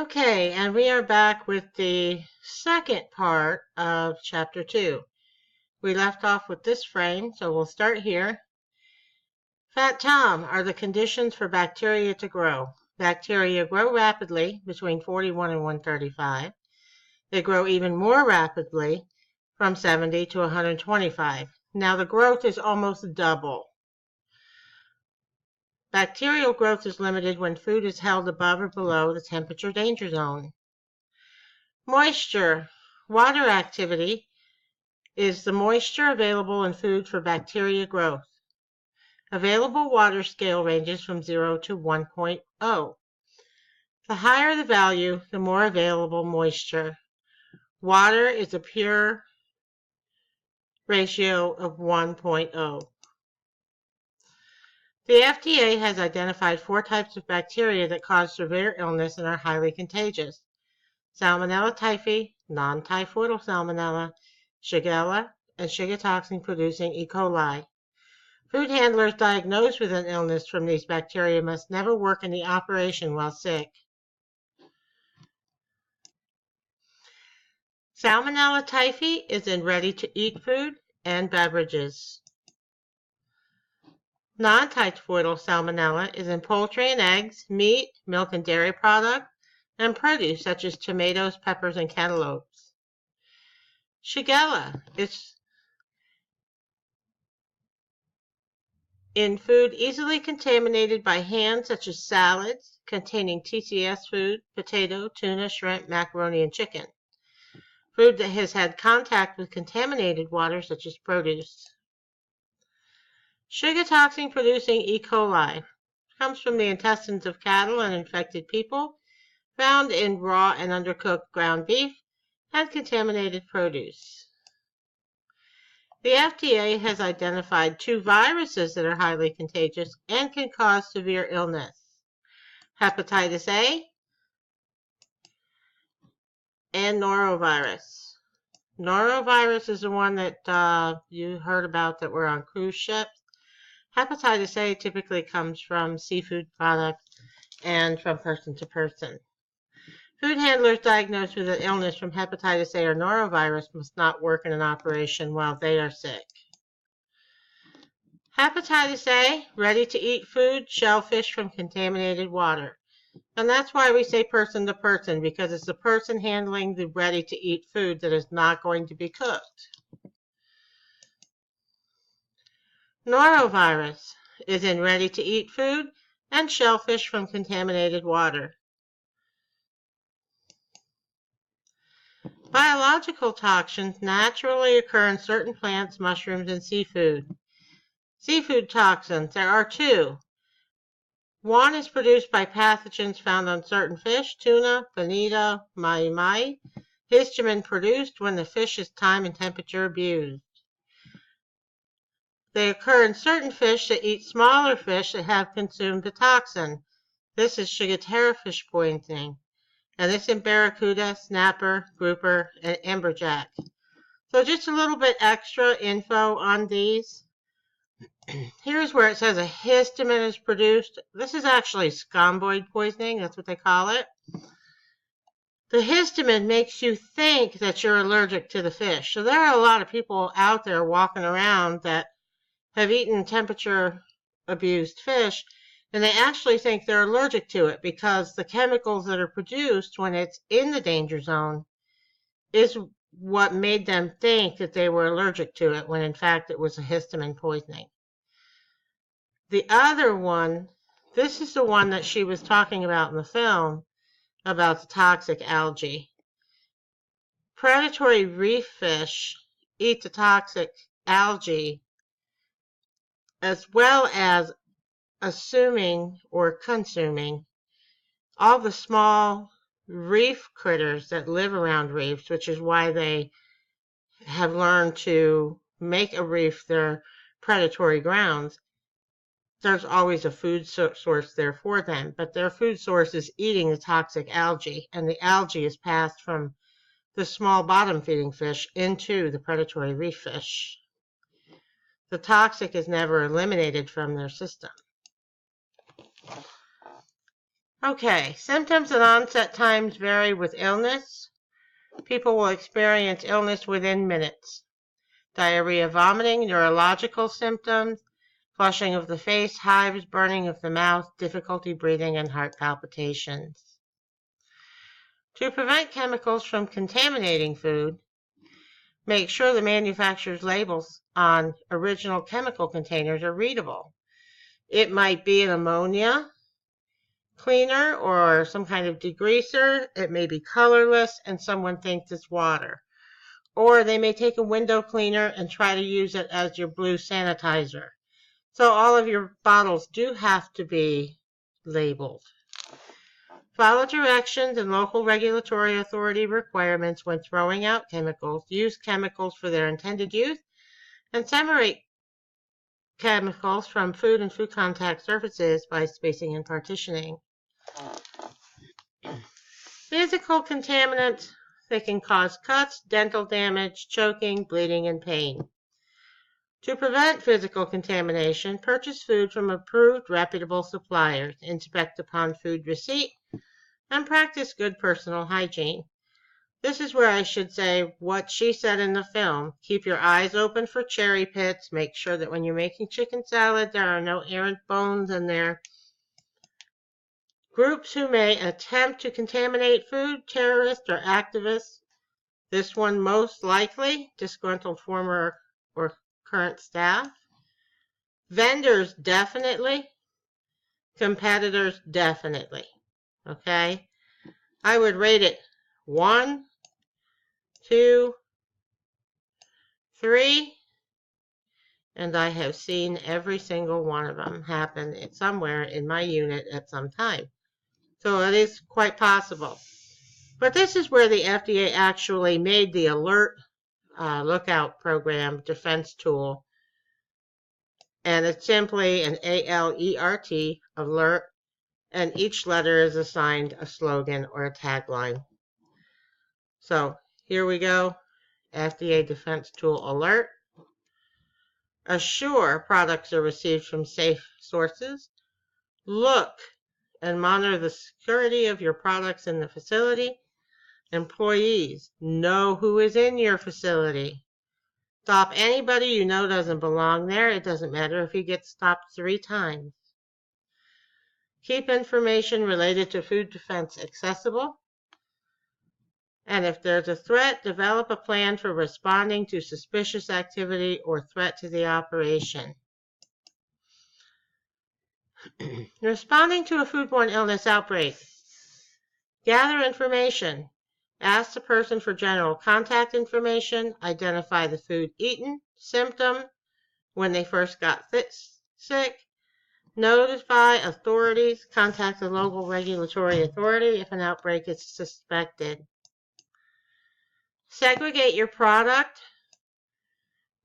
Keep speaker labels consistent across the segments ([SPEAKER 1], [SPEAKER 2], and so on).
[SPEAKER 1] Okay, and we are back with the second part of Chapter 2. We left off with this frame, so we'll start here. Fat Tom are the conditions for bacteria to grow. Bacteria grow rapidly between 41 and 135. They grow even more rapidly from 70 to 125. Now the growth is almost double. Bacterial growth is limited when food is held above or below the temperature danger zone. Moisture. Water activity is the moisture available in food for bacteria growth. Available water scale ranges from 0 to 1.0. The higher the value, the more available moisture. Water is a pure ratio of 1.0. The FDA has identified 4 types of bacteria that cause severe illness and are highly contagious. Salmonella typhi, non-typhoidal salmonella, Shigella, and Shiga toxin-producing E. coli. Food handlers diagnosed with an illness from these bacteria must never work in the operation while sick. Salmonella typhi is in ready-to-eat food and beverages. Non-typhoidal salmonella is in poultry and eggs, meat, milk and dairy products, and produce such as tomatoes, peppers, and cantaloupes. Shigella is in food easily contaminated by hand, such as salads containing TCS food, potato, tuna, shrimp, macaroni, and chicken. Food that has had contact with contaminated water, such as produce. Shiga toxin-producing E. coli comes from the intestines of cattle and infected people, found in raw and undercooked ground beef and contaminated produce. The FDA has identified 2 viruses that are highly contagious and can cause severe illness. Hepatitis A and norovirus. Norovirus is the one that you heard about that were on cruise ships. Hepatitis A typically comes from seafood products and from person to person. Food handlers diagnosed with an illness from hepatitis A or norovirus must not work in an operation while they are sick. Hepatitis A, ready-to-eat food, shellfish from contaminated water. And that's why we say person to person, because it's the person handling the ready-to-eat food that is not going to be cooked. Norovirus is in ready-to-eat food and shellfish from contaminated water. Biological toxins naturally occur in certain plants, mushrooms, and seafood. Seafood toxins, there are 2. One is produced by pathogens found on certain fish, tuna, bonito, mahi-mahi. Histamine produced when the fish is time and temperature abused. They occur in certain fish that eat smaller fish that have consumed the toxin. This is Shigatera fish poisoning. And this in barracuda, snapper, grouper, and amberjack. So just a little bit extra info on these. Here's where it says a histamine is produced. This is actually scomboid poisoning. That's what they call it. The histamine makes you think that you're allergic to the fish. So there are a lot of people out there walking around that have eaten temperature abused fish, and they actually think they're allergic to it because the chemicals that are produced when it's in the danger zone is what made them think that they were allergic to it, when in fact it was a histamine poisoning. The other one, this is the one that she was talking about in the film, about the toxic algae. Predatory reef fish eat the toxic algae as well as assuming or consuming all the small reef critters that live around reefs, which is why they have learned to make a reef their predatory grounds. There's always a food source there for them, but their food source is eating the toxic algae, and the algae is passed from the small bottom-feeding fish into the predatory reef fish. The toxic is never eliminated from their system. Okay, symptoms and onset times vary with illness. People will experience illness within minutes. Diarrhea, vomiting, neurological symptoms, flushing of the face, hives, burning of the mouth, difficulty breathing, and heart palpitations. To prevent chemicals from contaminating food, make sure the manufacturer's labels on original chemical containers are readable. It might be an ammonia cleaner or some kind of degreaser. It may be colorless and someone thinks it's water. Or they may take a window cleaner and try to use it as your blue sanitizer. So all of your bottles do have to be labeled. Follow directions and local regulatory authority requirements when throwing out chemicals. Use chemicals for their intended use and separate chemicals from food and food contact surfaces by spacing and partitioning. Physical contaminants, they can cause cuts, dental damage, choking, bleeding, and pain. To prevent physical contamination, purchase food from approved, reputable suppliers, inspect upon food receipt, and practice good personal hygiene. This is where I should say what she said in the film. Keep your eyes open for cherry pits. Make sure that when you're making chicken salad, there are no errant bones in there. Groups who may attempt to contaminate food, terrorists or activists. This one most likely, disgruntled former or current staff. Vendors, definitely. Competitors, definitely. Okay? I would rate it 1, 2, 3, and I have seen every single one of them happen somewhere in my unit at some time. So it is quite possible. But this is where the FDA actually made the alert lookout program defense tool. And it's simply an ALERT, alert, and each letter is assigned a slogan or a tagline. So here we go. FDA Defense Tool Alert. Assure products are received from safe sources. Look and monitor the security of your products in the facility. Employees, know who is in your facility. Stop anybody you know doesn't belong there. It doesn't matter if you get stopped 3 times. Keep information related to food defense accessible. And if there's a threat, develop a plan for responding to suspicious activity or threat to the operation. Responding to a foodborne illness outbreak. Gather information. Ask the person for general contact information. Identify the food eaten, symptom, when they first got sick. Notify authorities. Contact the local regulatory authority if an outbreak is suspected. Segregate your product.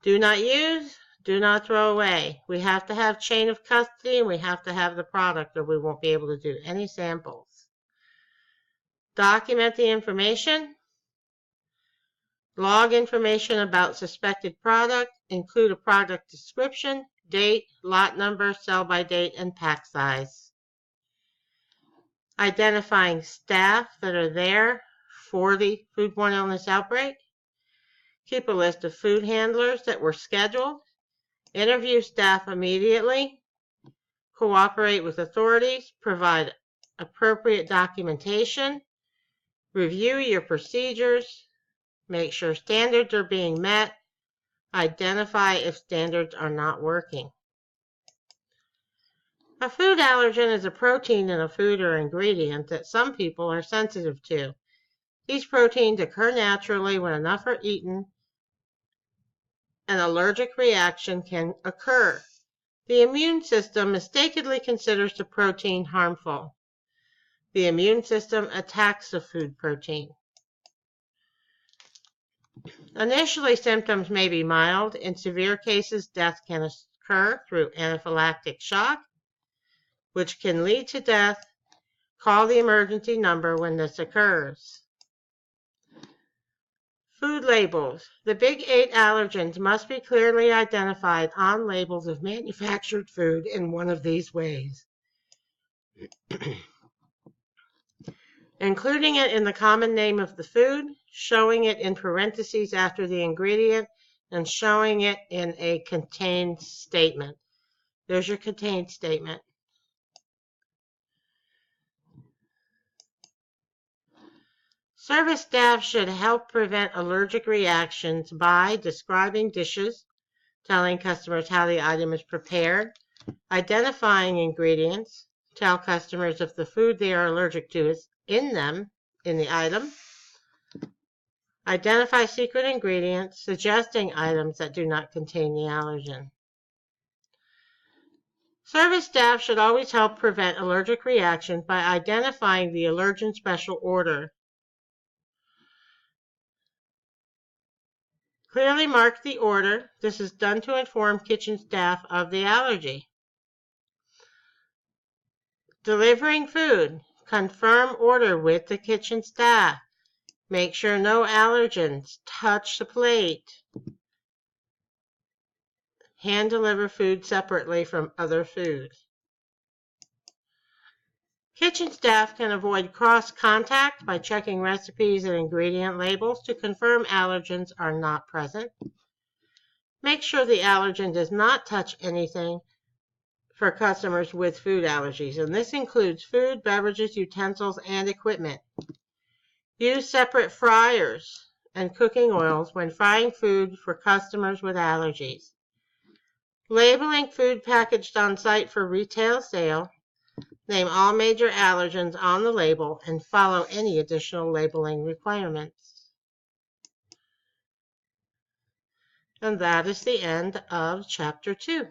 [SPEAKER 1] Do not use, do not throw away. We have to have chain of custody and we have to have the product or we won't be able to do any samples. Document the information. Log information about suspected product. Include a product description, date, lot number, sell by date, and pack size. Identifying staff that are there for the foodborne illness outbreak. Keep a list of food handlers that were scheduled. Interview staff immediately. Cooperate with authorities. Provide appropriate documentation. Review your procedures. Make sure standards are being met. Identify if standards are not working. A food allergen is a protein in a food or ingredient that some people are sensitive to. These proteins occur naturally when enough are eaten. An allergic reaction can occur. The immune system mistakenly considers the protein harmful. The immune system attacks the food protein. Initially, symptoms may be mild. In severe cases, death can occur through anaphylactic shock, which can lead to death. Call the emergency number when this occurs. Food labels. The big 8 allergens must be clearly identified on labels of manufactured food in one of these ways. including it in the common name of the food, showing it in parentheses after the ingredient, and showing it in a contained statement. There's your contained statement. Service staff should help prevent allergic reactions by describing dishes, telling customers how the item is prepared, identifying ingredients, tell customers if the food they are allergic to is in the item, identify secret ingredients, suggesting items that do not contain the allergen. Service staff should always help prevent allergic reactions by identifying the allergen special order. Clearly mark the order. This is done to inform kitchen staff of the allergy. Delivering food. Confirm order with the kitchen staff. Make sure no allergens touch the plate. Hand deliver food separately from other food. Kitchen staff can avoid cross-contact by checking recipes and ingredient labels to confirm allergens are not present. Make sure the allergen does not touch anything for customers with food allergies, and this includes food, beverages, utensils, and equipment. Use separate fryers and cooking oils when frying food for customers with allergies. Labeling food packaged on site for retail sale. Name all major allergens on the label and follow any additional labeling requirements. And that is the end of Chapter 2.